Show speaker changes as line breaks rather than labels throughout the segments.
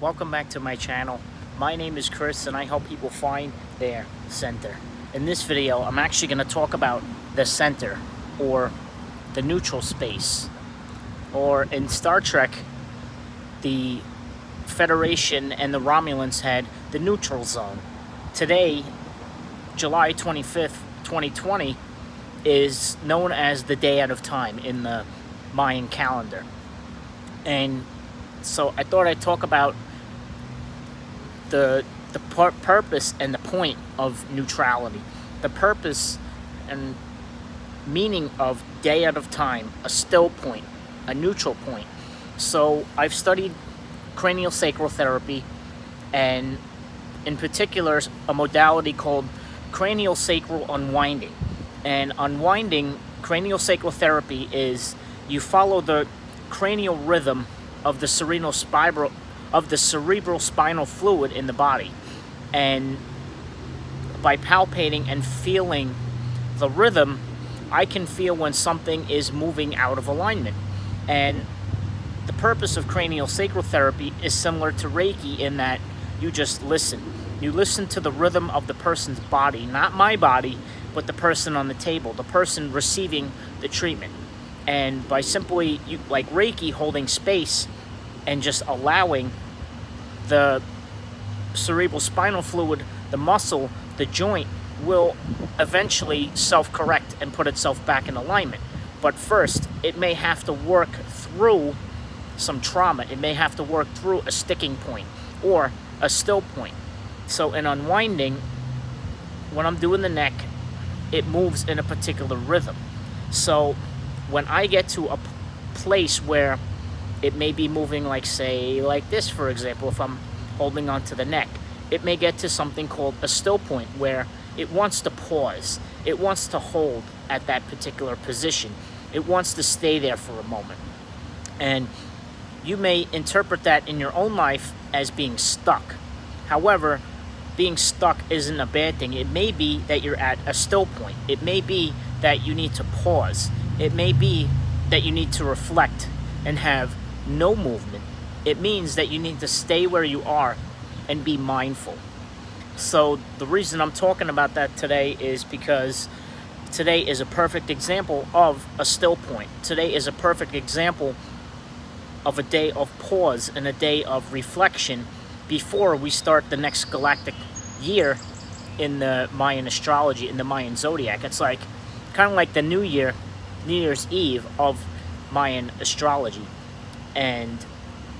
Welcome back to my channel. My name is Chris and I help people find their center. In this video, I'm actually going to talk about the center, or the neutral space, or in Star Trek, the Federation and the Romulans had the neutral zone. Today, July 25th, 2020, is known as the day out of time in the Mayan calendar. And so I thought I'd talk about the purpose and the point of neutrality. The purpose and meaning of day out of time, a still point, a neutral point. So I've studied cranial sacral therapy, and in particular a modality called cranial sacral unwinding. And unwinding cranial sacral therapy is you follow the cranial rhythm of the cerebral spinal fluid in the body, and by palpating and feeling the rhythm, I can feel when something is moving out of alignment. And the purpose of cranial sacral therapy is similar to Reiki in that you just listen. You listen to the rhythm of the person's body, not my body, but the person on the table, the person receiving the treatment. And by simply, like Reiki, holding space and just allowing the cerebral spinal fluid, the muscle, the joint will eventually self-correct and put itself back in alignment. But first, it may have to work through some trauma. It may have to work through a sticking point or a still point. So in unwinding, when I'm doing the neck, it moves in a particular rhythm. So when I get to a place where it may be moving, like say like this, for example, if I'm holding onto the neck, it may get to something called a still point where it wants to pause. It wants to hold at that particular position. It wants to stay there for a moment. And you may interpret that in your own life as being stuck. However, being stuck isn't a bad thing. It may be that you're at a still point. It may be that you need to pause. It may be that you need to reflect and have no movement. It means that you need to stay where you are and be mindful. So the reason I'm talking about that today is because today is a perfect example of a still point. Today is a perfect example of a day of pause and a day of reflection before we start the next galactic year in the Mayan astrology, in the Mayan zodiac. It's like kind of like the New Year, New Year's Eve of Mayan astrology. And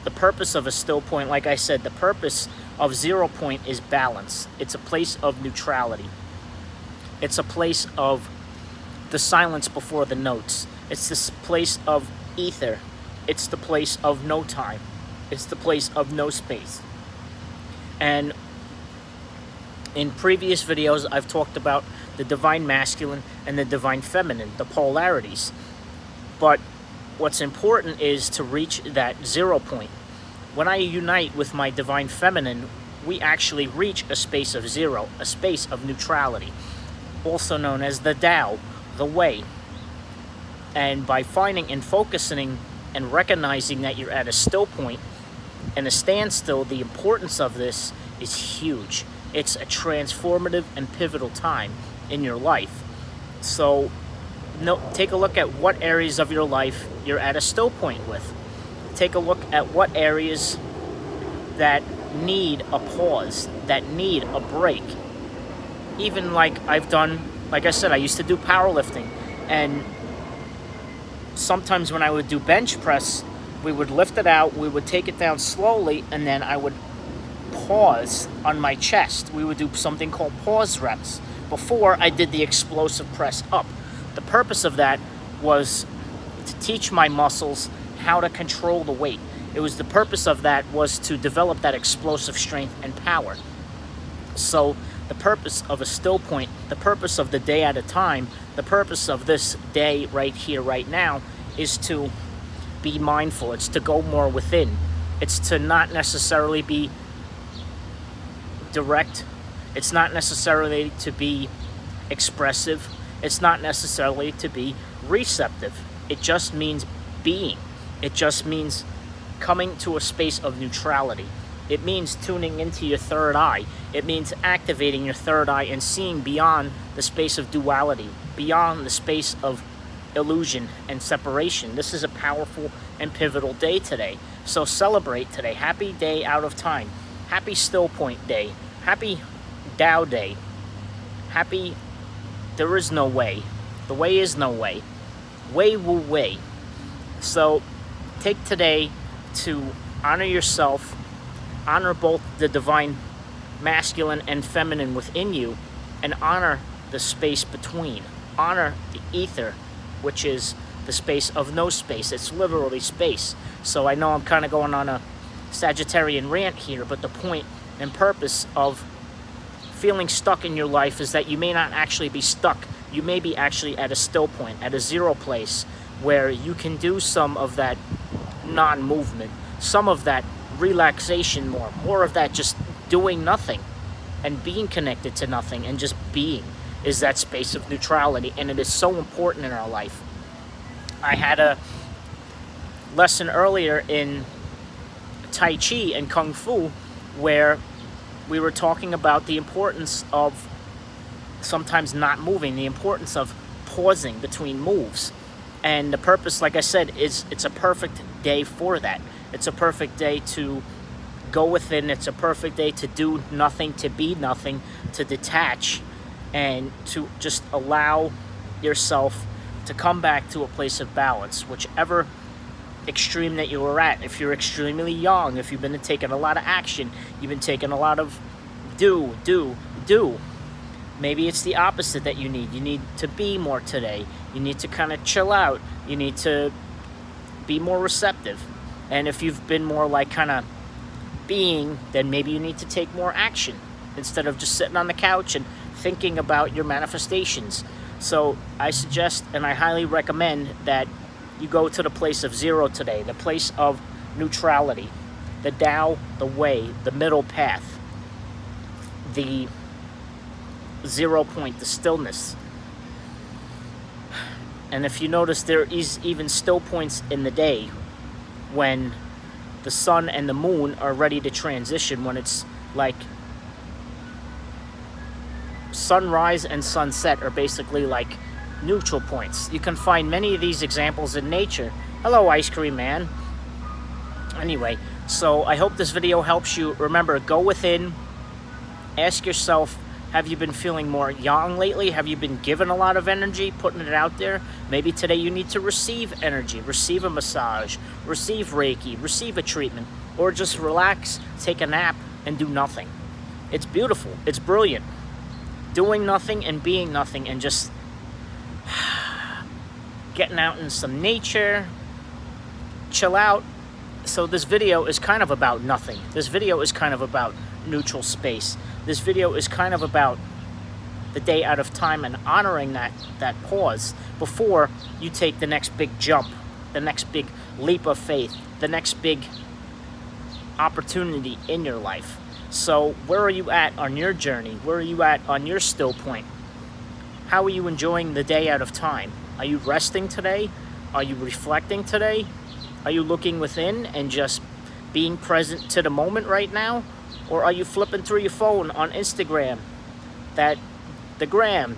the purpose of a still point, like I said, the purpose of 0 point is balance. It's a place of neutrality. It's a place of the silence before the notes. It's this place of ether. It's the place of no time. It's the place of no space. And in previous videos, I've talked about the divine masculine and the divine feminine, the polarities. But what's important is to reach that 0 point. When I unite with my divine feminine, we actually reach a space of zero, a space of neutrality, also known as the Tao, the way. And by finding and focusing and recognizing that you're at a still point and a standstill, the importance of this is huge. It's a transformative and pivotal time in your life. So take a look at what areas of your life you're at a still point with. Take a look at what areas that need a pause, that need a break. Even like I've done, like I said, I used to do powerlifting, and sometimes when I would do bench press, we would lift it out, we would take it down slowly, and then I would pause on my chest. We would do something called pause reps before I did the explosive press up. The purpose of that was to teach my muscles how to control the weight. It was the purpose of that was to develop that explosive strength and power. So the purpose of a still point, the purpose of the day at a time, the purpose of this day right here, right now, is to be mindful. It's to go more within. It's to not necessarily be direct. It's not necessarily to be expressive. It's not necessarily to be receptive. It just means being. It just means coming to a space of neutrality. It means tuning into your third eye. It means activating your third eye and seeing beyond the space of duality, beyond the space of illusion and separation. This is a powerful and pivotal day today. So celebrate today. Happy day out of time. Happy still point day. Happy Tao day. Happy there is no way. The way is no way. Way wu way. So take today to honor yourself, honor both the divine masculine and feminine within you, and honor the space between. Honor the ether, which is the space of no space. It's literally space. So I know I'm kind of going on a Sagittarian rant here, but the point and purpose of feeling stuck in your life is that you may not actually be stuck. You may be actually at a still point, at a zero place, where you can do some of that non-movement, some of that relaxation, more of that just doing nothing and being connected to nothing and just being is that space of neutrality, and it is so important in our life. I had a lesson earlier in Tai Chi and Kung Fu where we were talking about the importance of sometimes not moving, the importance of pausing between moves. And the purpose, like I said, is it's a perfect day for that. It's a perfect day to go within. It's a perfect day to do nothing, to be nothing, to detach, and to just allow yourself to come back to a place of balance, whichever extreme that you were at. If you're extremely young, if you've been taking a lot of action, you've been taking a lot of do. Maybe it's the opposite that you need. You need to be more today. You need to kind of chill out. You need to be more receptive. And if you've been more like kind of being, then maybe you need to take more action instead of just sitting on the couch and thinking about your manifestations. So I suggest and I highly recommend that you go to the place of zero today, the place of neutrality, the Tao, the way, the middle path, the 0 point, the stillness. And if you notice, there is even still points in the day when the sun and the moon are ready to transition, when it's like sunrise and sunset are basically like neutral points. You can find many of these examples in nature. Hello, Ice Cream Man. Anyway, so I hope this video helps you. Remember, go within, ask yourself, have you been feeling more yang lately? Have you been given a lot of energy, putting it out there? Maybe today you need to receive energy, receive a massage, receive Reiki, receive a treatment, or just relax, take a nap, and do nothing. It's beautiful. It's brilliant. Doing nothing and being nothing and just getting out in some nature, chill out. So this video is kind of about nothing. This video is kind of about neutral space. This video is kind of about the day out of time and honoring that pause before you take the next big jump, the next big leap of faith, the next big opportunity in your life. So where are you at on your journey? Where are you at on your still point? How are you enjoying the day out of time? Are you resting today? Are you reflecting today? Are you looking within and just being present to the moment right now? Or are you flipping through your phone on Instagram? The gram,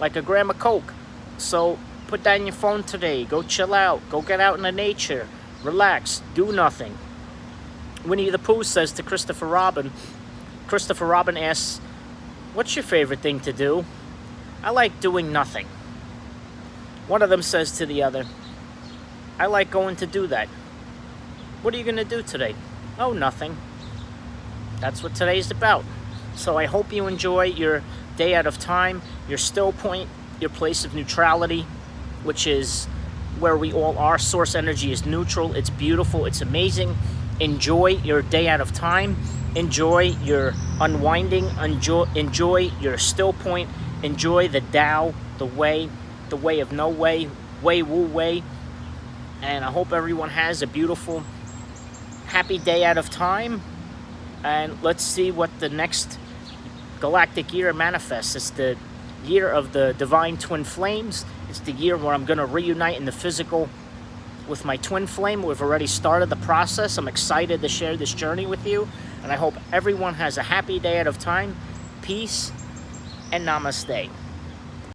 like a gram of Coke. So put that in your phone today. Go chill out. Go get out in the nature. Relax. Do nothing. Winnie the Pooh says to Christopher Robin asks, what's your favorite thing to do? I like doing nothing. One of them says to the other, I like going to do that. What are you going to do today? Oh, nothing. That's what today's about. So I hope you enjoy your day out of time, your still point, your place of neutrality, which is where we all are. Source energy is neutral. It's beautiful. It's amazing. Enjoy your day out of time. Enjoy your unwinding. Enjoy your still point. Enjoy the Tao, the way of no way, way wu way. And I hope everyone has a beautiful, happy day out of time. And let's see what the next galactic year manifests. It's the year of the divine twin flames. It's the year where I'm going to reunite in the physical with my twin flame. We've already started the process. I'm excited to share this journey with you, and I hope everyone has a happy day at a time. Peace and namaste.